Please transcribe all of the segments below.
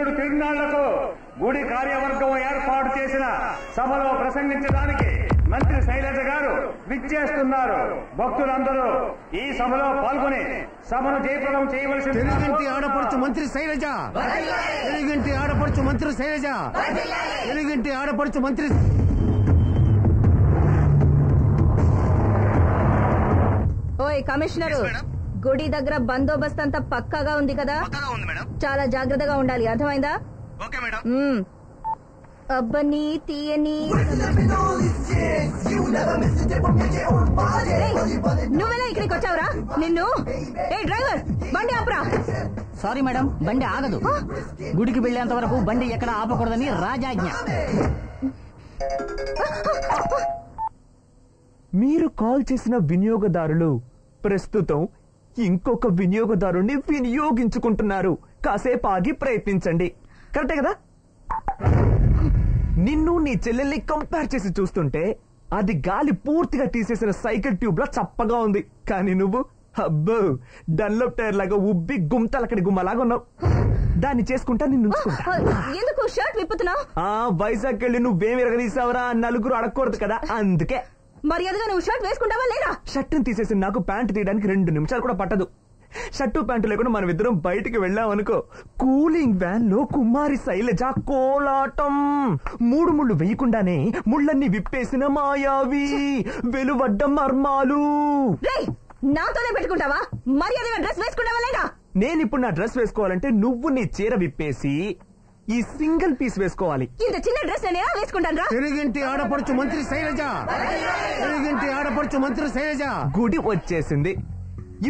వినాయకుడు తిరునాళ్లకు గుడి కార్యవర్గం ఏర్పాటు చేసిన సభలో ప్రసంగించడానికి మంత్రి శైలజ గారు విచ్చేస్తున్నారు. భక్తులందరూ ఈ సభలో పాల్గొని సభను జయప్రదం చేయవలసి. తెలుగింటి ఆడపడుచు మంత్రి శైలజ, తెలుగింటి ఆడపడుచు మంత్రి శైలజ, తెలుగింటి ఆడపడుచు మంత్రి. ఓయ్ కమిషనరు, గుడి దగ్గర బందోబస్తు అంతా పక్కాగా ఉంది కదా? చాలా జాగ్రత్తగా ఉండాలి, అర్థమైందా? అబ్బని తీయని నువ్వెలా ఇక్కడికి వచ్చావురా? నిన్ను ఏ డ్రైవర్ బండి ఆపురా. సారీ మేడం, బండి ఆగదు. గుడికి వెళ్లేంత వరకు బండి ఎక్కడ ఆపకూడదని రాజాజ్ఞ. మీరు కాల్ చేసిన వినియోగదారులు ప్రస్తుతం ఇంకొక వినియోగదారుని వినియోగించుకుంటున్నారు. కాసేపు ఆగి ప్రయత్నించండి. కరెక్టే కదా? నిన్ను నీ చెల్లెల్ని కంపేర్ చేసి చూస్తుంటే అది గాలి పూర్తిగా తీసేసిన సైకిల్ ట్యూబ్ లా చప్పగా ఉంది. కానీ నువ్వు అబ్బో డన్లప్ టైర్ లాగా ఉబ్బి గుమ్తలక్కడి గుమ్మలాగా ఉన్నావు. దాన్ని చేసుకుంటా నిన్ను ఎందుకు షర్ట్ విప్పుతున్నావు? వైజాగ్ వెళ్ళి నువ్వేమి ఎరగదీసావరా? నలుగురు అడగకూడదు కదా, అందుకే. మర్యాదగా నువ్వు షర్ట్ వేసుకుంటావా లేదా? షర్టును తీసేసి నాకు ప్యాంటు తీయడానికి 2 నిమిషాలు కూడా పట్టదు. షర్టు ప్యాంటు లేకుండా మనం ఇద్దరం బయటికి వెళ్ళామనుకో, కూలింగ్ వ్యాన్ లో కుమారి శైలజ కోలాటం. 3 ముళ్ళు వేయకుండానే ముళ్ళన్ని విప్పేసిన మాయావి వెలువడ్డ మర్మాలు. నాతోనే పెట్టుకుంటావా? మర్యాదగా డ్రెస్ వేసుకుంటావా లేదా? నేనిప్పుడు నా డ్రెస్ వేసుకోవాలంటే నువ్వు నీ చీర విప్పేసి ఈ సింగిల్ పీస్ వేసుకోవాలి. ఇంత చిన్న డ్రెస్ నేను ఎలా వేసుకుంటాను రా? తెలుగింటి ఆడపడుచు మంత్రి శైలజ, తెలుగింటి ఆడపడుచు మంత్రి శైలజ. గుడి వచ్చేసింది.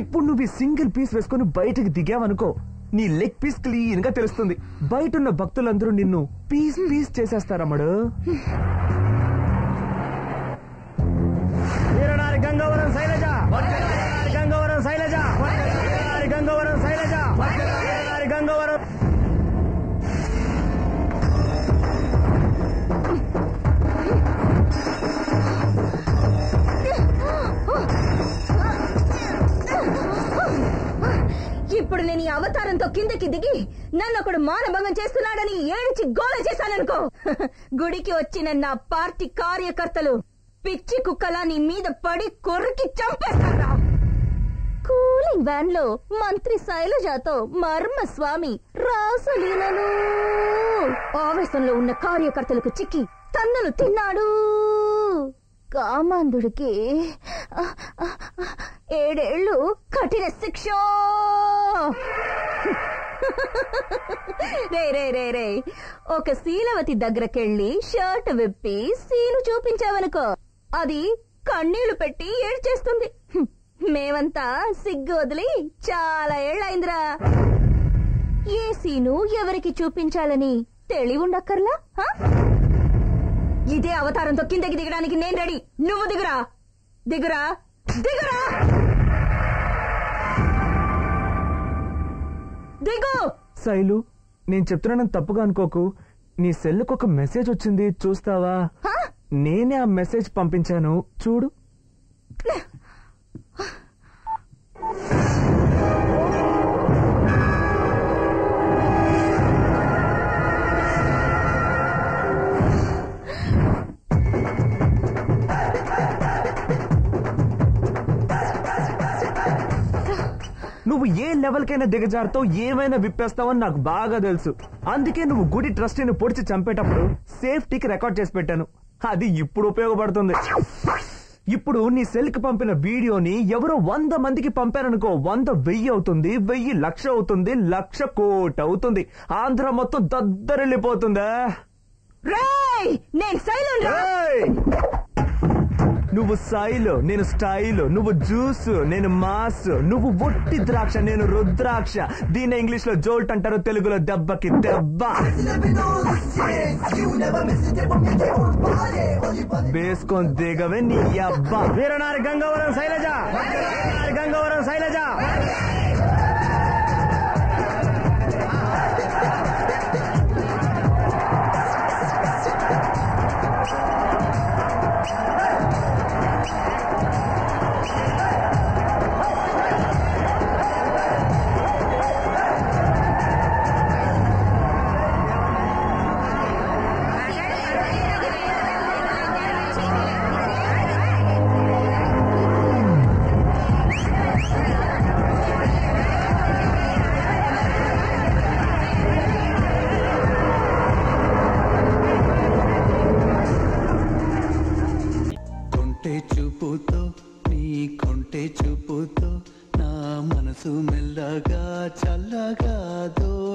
ఇప్పుడు నువ్వు ఈ సింగిల్ పీస్ వేసుకుని బయటకు దిగావనుకో, నీ లెగ్ పీస్ క్లీన్ గా తెలుస్తుంది. బయట ఉన్న భక్తులందరూ నిన్ను పీస్ పీస్ చేసేస్తారమ్మడు. వీరనారి గంగవరం శైలజ, గంగవరం శైలజ, గంగవరం శైలజ, గంగవరం. ఇప్పుడు నేను ఈ అవతారంతో కిందకి దిగి నన్ను ఒకడు మానభంగం చేస్తున్నాడని ఏడిచి గోల చేశాననుకో, గుడికి వచ్చిన నా పార్టీ కార్యకర్తలు పిచ్చి కుక్కలా నీ మీద పడి కొరికి చంపేస్తారా? కూలింగ్ వ్యాన్ లో మంత్రి శైలజతో మర్మస్వామి రాసలీలను ఆవేశంలో ఉన్న కార్యకర్తలకు చిక్కి తన్నులు తిన్నాడు. కామాంధుడికి 7 ఏళ్లు కఠిన శిక్ష. రే రే రే రే ఒక శీలవతి దగ్గరకెళ్ళి షర్ట్ విప్పి సీలు చూపించావనుకో, అది కన్నీళ్లు పెట్టి ఏడ్చేస్తుంది. మేమంతా సిగ్గు వదిలి చాలా ఏళ్లైందిరా. ఏ సీను ఎవరికి చూపించాలని తెలివుండక్కర్లా? ఇదే అవతారంతో కిందకి దిగడానికి నేను రెడీ. నువ్వు దిగురా, దిగురా, దిగురా, దిగు. శైలు, నేను చెప్తున్నానని తప్పుగా అనుకోకు. నీ సెల్లుకు ఒక మెసేజ్ వచ్చింది, చూస్తావా? నేనే ఆ మెసేజ్ పంపించాను, చూడు. నువ్వు ఏ లెవెల్కైనా దిగజారుతావు, ఏమైనా విప్పేస్తావని నాకు బాగా తెలుసు. అందుకే నువ్వు గుడి ట్రస్టీని పొడిచి చంపేటప్పుడు సేఫ్టీకి రికార్డ్ చేసి పెట్టాను. అది ఇప్పుడు ఉపయోగపడుతుంది. ఇప్పుడు నీ సెల్ కి పంపిన వీడియోని ఎవరో 100 మందికి పంపారనుకో, 100 1000 అవుతుంది, 1000 లక్ష అవుతుంది, 1,00,000 కోటి అవుతుంది. ఆంధ్ర మొత్తం దద్దరిల్లిపోతుందా? నువ్వు సైలు, నేను స్టైలు, నువ్వు జ్యూస్, నేను మాస్, నువ్వు ఒట్టి ద్రాక్ష, నేను రుద్రాక్ష. దీన్ని ఇంగ్లీష్ లో జోల్ట్ అంటారు, తెలుగులో దెబ్బకి దెబ్బ. వేసుకొని దిగవే నీ అబ్బా. వీరనారి గంగవరం శైలజ, గంగవరం శైలజ.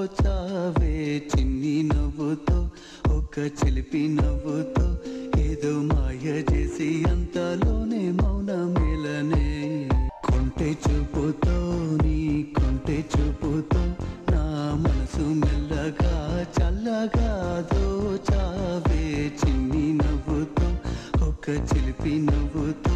దోచావే చిన్ని నవ్వుతో ఒక చిలిపి నవ్వుతో ఏదో మాయ చేసి అంతలోనే మౌనమేలనే కొంటె చూపుతో నీ కొంటె చూపుతో నా మనసు మెల్లగా చల్లగా దోచావే చిన్ని నవ్వుతో ఒక చిలిపి నవ్వుతో